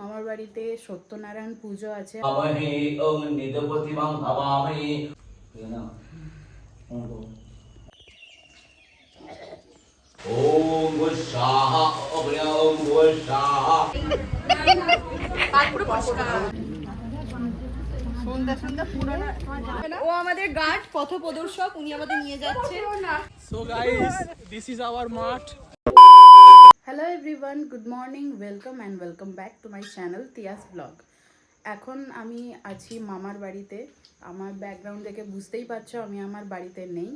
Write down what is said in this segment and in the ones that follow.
মামার বাড়িতে সত্যনারায়ণ পুজো আছে। ও আমাদের গার্ড, পথপ্রদর্শক, উনি আমাদের নিয়ে যাচ্ছে। So guys, this is our mart. Hello everyone, good morning, welcome and welcome back to my channel Tiyas blog. এখন আমি আছি মামার বাড়িতে। আমার ব্যাকগ্রাউন্ড দেখে বুঝতেই পারছো আমি আমার বাড়িতে নেই।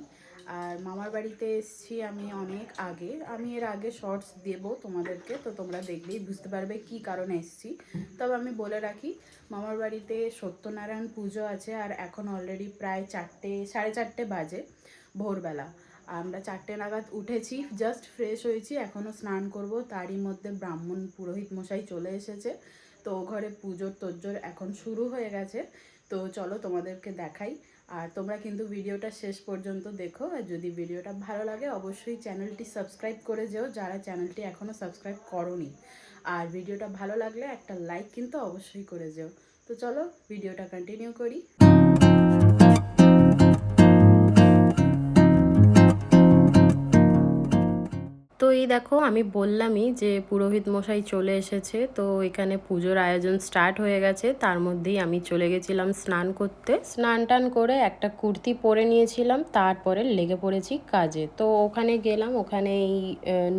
আর মামার বাড়িতে এসেছি আমি অনেক আগে। আমি এর আগে শর্টস দেবো তোমাদেরকে, তো তোমরা দেখলেই বুঝতে পারবে কি কারণে এসেছি। তবে আমি বলে রাখি, মামার বাড়িতে সত্যনারায়ণ পুজো আছে আর এখন অলরেডি প্রায় 4:30 বাজে ভোরবেলা। আমরা 4টে নাগাদ উঠেছি, জাস্ট ফ্রেশ হয়েছি, এখনও স্নান করব। তারই মধ্যে ব্রাহ্মণ পুরোহিত মশাই চলে এসেছে, তো ঘরে পুজোর তোড়জোড় এখন শুরু হয়ে গেছে। তো চলো তোমাদেরকে দেখাই, আর তোমরা কিন্তু ভিডিওটা শেষ পর্যন্ত দেখো। আর যদি ভিডিওটা ভালো লাগে অবশ্যই চ্যানেলটি সাবস্ক্রাইব করে যেও, যারা চ্যানেলটি এখনও সাবস্ক্রাইব করোনি। আর ভিডিওটা ভালো লাগলে একটা লাইক কিন্তু অবশ্যই করে যেও। তো চলো ভিডিওটা কন্টিনিউ করি। তো এই দেখো, আমি বললামই যে পুরোহিত মশাই চলে এসেছে, তো এখানে পুজোর আয়োজন স্টার্ট হয়ে গেছে। তার মধ্যেই আমি চলে গেছিলাম স্নান করতে। স্নান টান করে একটা কুর্তি পরে নিয়েছিলাম, তারপরে লেগে পড়েছি কাজে। তো ওখানে গেলাম, ওখানে এই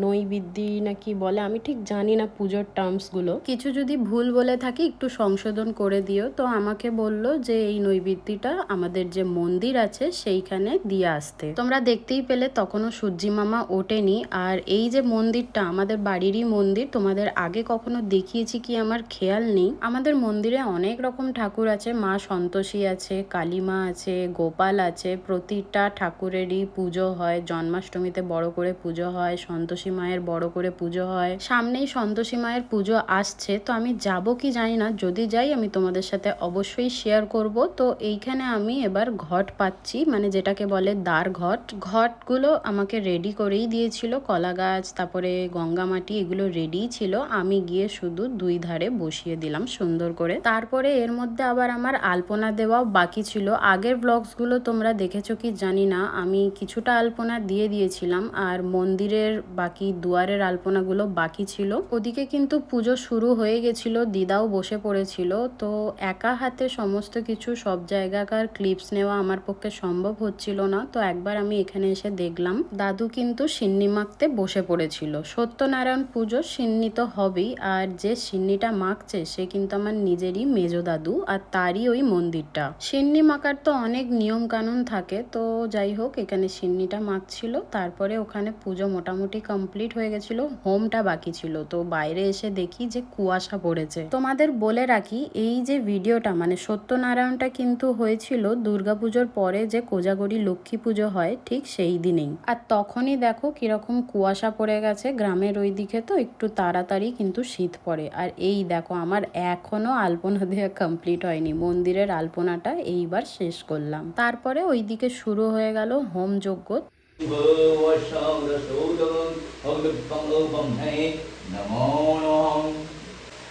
নৈবেদ্যি না কি বলে আমি ঠিক জানি না পুজোর টার্মসগুলো, কিছু যদি ভুল বলে থাকি একটু সংশোধন করে দিও। তো আমাকে বললো যে এই নৈবেদ্যিটা আমাদের যে মন্দির আছে সেইখানে দিয়ে আসতে। তোমরা দেখতেই পেলে তখনও সূর্যি মামা ওঠেনি। আর এই যে মন্দিরটা আমাদের বাড়িরই মন্দির, তোমাদের আগে কখনো দেখিয়েছি কি আমার খেয়াল নেই। আমাদের মন্দিরে অনেক রকম ঠাকুর আছে, মা সন্তোষী আছে, কালী মা আছে, গোপাল আছে। প্রতিটা ঠাকুরেরই পুজো হয়, জন্মাষ্টমীতে বড় করে পুজো হয়, সন্তোষী মায়ের বড় করে পুজো হয়। সামনেই সন্তোষী মায়ের পুজো আসছে, তো আমি যাব কি জানি না, যদি যাই আমি তোমাদের সাথে অবশ্যই শেয়ার করব। তো এইখানে আমি এবার ঘট পাচ্ছি, মানে যেটাকে বলে দ্বার ঘট। ঘটগুলো আমাকে রেডি করেই দিয়েছিল, কলা গাছ তারপরে গঙ্গা মাটি এগুলো রেডি ছিল। আমি গিয়ে শুধু দুই ধারে বসিয়ে দিলাম সুন্দর করে। তারপরে এর মধ্যে আবার আমার আলপনা দেওয়াও বাকি ছিল। আগের ব্লগসগুলো তোমরা দেখেছো কি জানি না, আমি কিছুটা আলপনা দিয়ে দিয়েছিলাম, আর মন্দিরের বাকি দুয়ারের আলপনাগুলো বাকি ছিল। ওদিকে কিন্তু পুজো শুরু হয়ে গেছিল, দিদাও বসে পড়েছিল। তো একা হাতে সমস্ত কিছু সব জায়গাকার ক্লিপস নেওয়া আমার পক্ষে সম্ভব হচ্ছিল না। তো একবার আমি এখানে এসে দেখলাম দাদু কিন্তু সিন্নি মাখতে বসে পড়েছিল। সত্যনারায়ণ পুজো সিন্নি তো হবেই, আর যে সিন্নিটা মাখছে সে কিন্তু আমার নিজেরই মেজো দাদু, আর তারই ওই মন্দিরটা। সিন্নি মাখার তো অনেক নিয়ম কানুন থাকে, তো যাই হোক এখানে সিন্নিটা মাখছিল। তারপরে ওখানে পুজো মোটামুটি কমপ্লিট হয়ে গেছিল, হোমটা বাকি ছিল। তো বাইরে এসে দেখি যে কুয়াশা পড়েছে। তোমাদের বলে রাখি, এই যে ভিডিওটা মানে সত্যনারায়ণটা কিন্তু হয়েছিল দুর্গাপুজোর পরে যে কোজাগরী লক্ষ্মী পুজো হয় ঠিক সেই দিনেই। আর তখনই দেখো কিরকম কুয়াশা পড়ে গেছে, গ্রামের ওই দিকে তো একটু তাড়াতাড়ি কিন্তু শীত পড়ে। আর এই দেখো আমার এখনো আলপনা দেওয়া কমপ্লিট হয়নি, মন্দিরের আলপনাটা এইবার শেষ করলাম। তারপরে ওই দিকে শুরু হয়ে গেল হোম যজ্ঞ।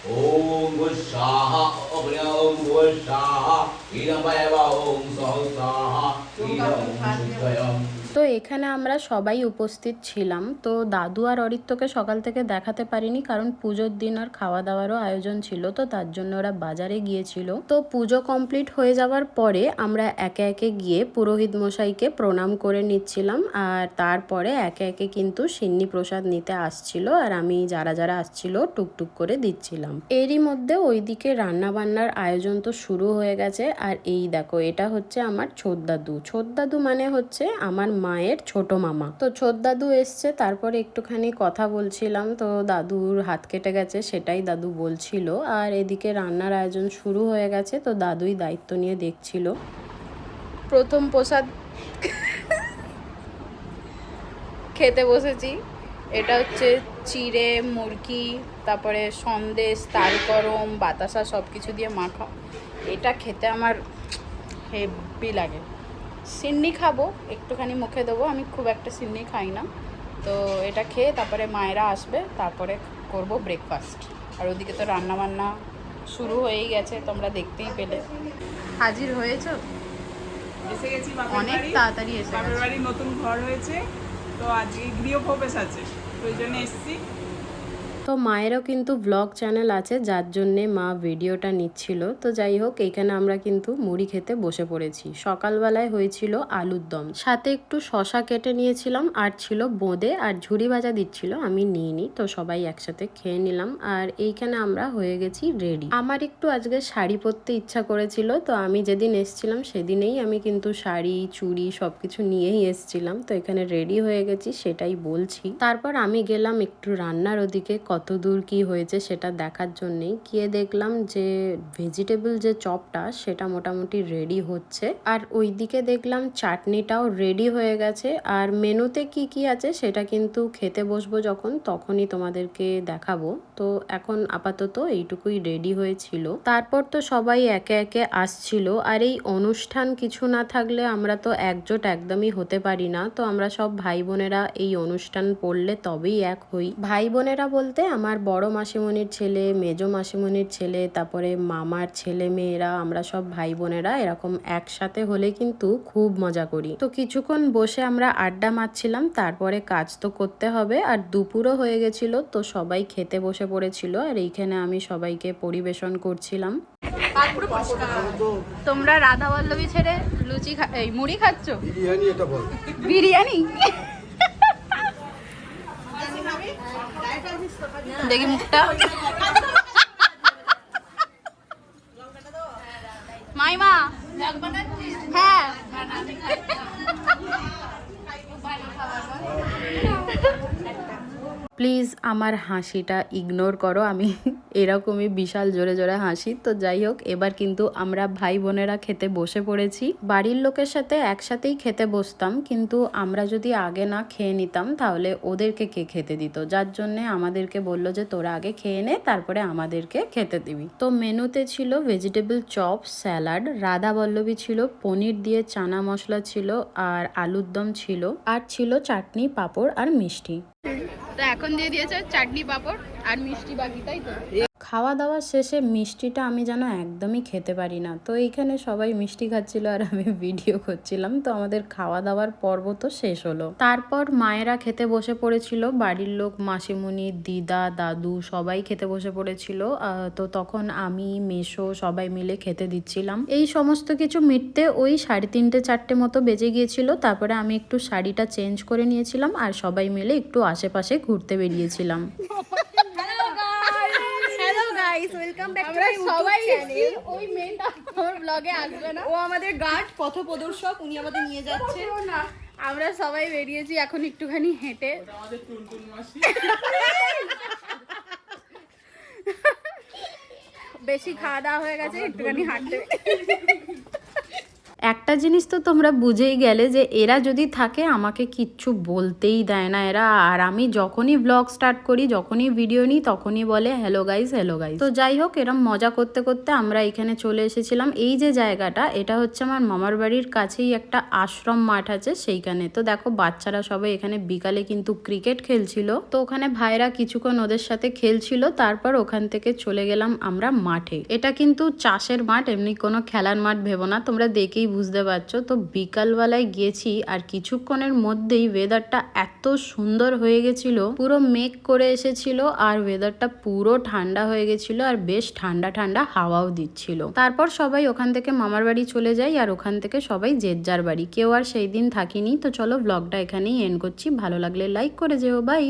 Om Gushaha Om Gushaha Idam Bhayava Om Sahasraha Idam Shuddhayam। তো এখানে আমরা সবাই উপস্থিত ছিলাম। তো দাদু আর অরিত্রকে সকাল থেকে দেখাতে পারিনি, কারণ পুজোর দিন আর খাওয়া দাওয়ারও আয়োজন ছিল, তো তার জন্য ওরা বাজারে গিয়েছিল। তো পুজো কমপ্লিট হয়ে যাওয়ার পরে আমরা একে একে গিয়ে পুরোহিত মশাইকে প্রণাম করে নিচ্ছিলাম, আর তারপরে একে একে কিন্তু সিন্নি প্রসাদ নিতে আসছিল, আর আমি যারা যারা আসছিল টুকটুক করে দিচ্ছিলাম। এরই মধ্যে ওইদিকে রান্না বান্নার আয়োজন তো শুরু হয়ে গেছে। আর এই দেখো, এটা হচ্ছে আমার ছোটদাদু। ছোটদাদু মানে হচ্ছে আমার মায়ের ছোট মামা। তো ছোটদাদু এসছে, তারপরে একটুখানি কথা বলছিলাম। তো দাদুর হাত কেটে গেছে সেটাই দাদু বলছিল। আর এদিকে রান্নার আয়োজন শুরু হয়ে গেছে, তো দাদুই দায়িত্ব নিয়ে দেখছিল। প্রথম প্রসাদ খেতে বসেছি। এটা হচ্ছে চিড়ে মুরগি, তারপরে সন্দেশ, তালকরম, বাতাসা সব কিছু দিয়ে মাখা। এটা খেতে আমার হেভি লাগে। সিন্নি খাবো, একটুখানি মুখে দেবো, আমি খুব একটা সিন্নি খাই না। তো এটা খেয়ে তারপরে মায়েরা আসবে, তারপরে করব ব্রেকফাস্ট। আর ওদিকে তো রান্না বান্না শুরু হয়েই গেছে, তোমরা দেখতেই পেলে। হাজির হয়েছো? এসে গেছি বাপের অনেক বাড়ি। তাড়াতাড়ি এসে বাপের গেছো। বাড়ি নতুন ঘর হয়েছে, তো আজকে গৃহপ্রবেশ আছে, তো ওই জন্য এসছি। তো মায়েরও কিন্তু ব্লগ চ্যানেল আছে, যার জন্যে মা ভিডিওটা নিচ্ছিল। তো যাই হোক, এইখানে আমরা কিন্তু মুড়ি খেতে বসে পড়েছি। সকালবেলায় হয়েছিল আলুর দম, সাথে একটু শশা কেটে নিয়েছিলাম, আর ছিল বোঁদে আর ঝুড়ি ভাজা দিচ্ছিল, আমি নিইনি। তো সবাই একসাথে খেয়ে নিলাম। আর এইখানে আমরা হয়ে গেছি রেডি। আমার একটু আজকে শাড়ি পরতে ইচ্ছা করেছিল, তো আমি যেদিন এসছিলাম সেদিনেই আমি কিন্তু শাড়ি চুড়ি সবকিছু নিয়েই এসছিলাম। তো এখানে রেডি হয়ে গেছি, সেটাই বলছি। তারপর আমি গেলাম একটু রান্নার ওদিকে, কত দূর কি হয়েছে সেটা দেখার জন্যেই। গিয়ে দেখলাম যে ভেজিটেবল যে চপটা সেটা মোটামুটি রেডি হচ্ছে, আর ওইদিকে দেখলাম চাটনিটাও রেডি হয়ে গেছে। আর মেনুতে কি কি আছে সেটা কিন্তু খেতে বসবো যখন, তখনই তোমাদেরকে দেখাবো। তো এখন আপাতত এইটুকুই রেডি হয়েছিল। তারপর তো সবাই একে একে আসছিল। আর এই অনুষ্ঠান কিছু না থাকলে আমরা তো একজোট একদমই হতে পারি না। তো আমরা সব ভাই বোনেরা এই অনুষ্ঠান পড়লে তবেই এক হই। ভাই বোনেরা বলতে আমার বড় মাসিমণির ছেলে, মেজো মাসিমণির ছেলে, তারপরে মামার ছেলে মেয়েরা, আমরা সব ভাই বোনেরা এরকম একসাথে হলে কিন্তু খুব মজা করি। তো কিছুক্ষণ বসে আমরা আড্ডা মারছিলাম, তারপরে কাজ তো করতে হবে। আর দুপুরও হয়ে গেছিল, তো সবাই খেতে বসে পড়েছিল। আর এইখানে আমি সবাইকে পরিবেশন করছিলাম। তোমরা রাধা বল্লভী ছেড়ে লুচি এই মুড়ি খাচ্ছ? বিরিয়ানি। এটা বল বিরিয়ানি। দেখি মুখটা। মাইমা হ্যাঁ প্লিজ আমার হাসিটা ইগনোর করো, আমি এরকমই বিশাল জোরে জোরে হাসি। তো যাই হোক, এবার কিন্তু আমরা ভাই বোনেরা খেতে বসে পড়েছি। বাড়ির লোকের সাথে একসাথেই খেতে বসতাম, কিন্তু আমরা যদি আগে না খেয়ে নিতাম তাহলে ওদেরকে কে খেতে দিত, যার জন্যে আমাদেরকে বললো যে তোরা আগে খেয়ে নে, তারপরে আমাদেরকে খেতে দিবি। তো মেনুতে ছিল vegetable chop, salad, Radha Vallabhi ছিল, পনির দিয়ে চানা মশলা ছিল, আর আলুর দম ছিল, আর ছিল চাটনি, পাঁপড় আর মিষ্টি। তো এখন দিয়ে দিয়েছে চাটনি পাঁপড় আর মিষ্টি বাকি, তাই তো? খাওয়া দাওয়ার শেষে মিষ্টিটা আমি যেন একদমই খেতে পারি না। তো এইখানে সবাই মিষ্টি খাচ্ছিল আর আমি ভিডিও করছিলাম। তো আমাদের খাওয়া দাওয়ার পর্ব তো শেষ হলো। তারপর মায়েরা খেতে বসে পড়েছিল, বাড়ির লোক, মাসিমণি, দিদা, দাদু সবাই খেতে বসে পড়েছিল। তো তখন আমি, মেশো সবাই মিলে খেতে দিচ্ছিলাম। এই সমস্ত কিছু মিটতে ওই 3:30 4টে মতো বেজে গিয়েছিল। তারপরে আমি একটু শাড়িটা চেঞ্জ করে নিয়েছিলাম, আর সবাই মিলে একটু আশেপাশে ঘুরতে বেরিয়েছিলাম। আমরা সবাই ওই মেয়েটা আমার ব্লগে আসবে না, ও আমাদের গার্ড, পথপ্রদর্শক, উনি আমাদের নিয়ে যাচ্ছে। না আমরা সবাই বেরিয়েছি এখন একটুখানি হেঁটে। আমাদের টুনটুন মাসি। বেশি খাওয়া দাওয়া হয়ে গেছে, একটুখানি হাঁটতে। একটা জিনিস তো তোমরা বুঝেই গেলে যে এরা যদি থাকে আমাকে কিচ্ছু বলতেই দেয় না এরা। আর আমি যখনই ব্লগ স্টার্ট করি, যখনই ভিডিও নিই, তখনই বলে হ্যালো গাইজ, হ্যালো গাইজ। তো যাই হোক, এরম মজা করতে করতে আমরা এখানে চলে এসেছিলাম। এই যে জায়গাটা, এটা হচ্ছে আমার মামার বাড়ির কাছেই একটা আশ্রম মাঠ আছে, সেইখানে। তো দেখো বাচ্চারা সবাই এখানে বিকালে কিন্তু ক্রিকেট খেলছিল। তো ওখানে ভাইরা কিছুক্ষণ ওদের সাথে খেলছিল, তারপর ওখান থেকে চলে গেলাম আমরা মাঠে। এটা কিন্তু চাষের মাঠ, এমনি কোনো খেলার মাঠ ভেবো না, তোমরা দেখেই বুঝতে পারছো। তো বিকালবেলায় গিয়েছি, আর কিছুক্ষণের মধ্যেই ওয়েদারটা এত সুন্দর হয়ে গেছিল, পুরো মেঘ করে এসেছিল, আর ওয়েদারটা পুরো ঠান্ডা হয়ে গেছিল, আর বেশ ঠান্ডা ঠান্ডা হাওয়াও দিচ্ছিল। তারপর সবাই ওখান থেকে মামার বাড়ি চলে যাই, আর ওখান থেকে সবাই যে যার বাড়ি, কেউ আর সেই দিন থাকিনি। তো চলো ব্লগটা এখানেই এন্ড করছি, ভালো লাগলে লাইক করে যেও, বাই।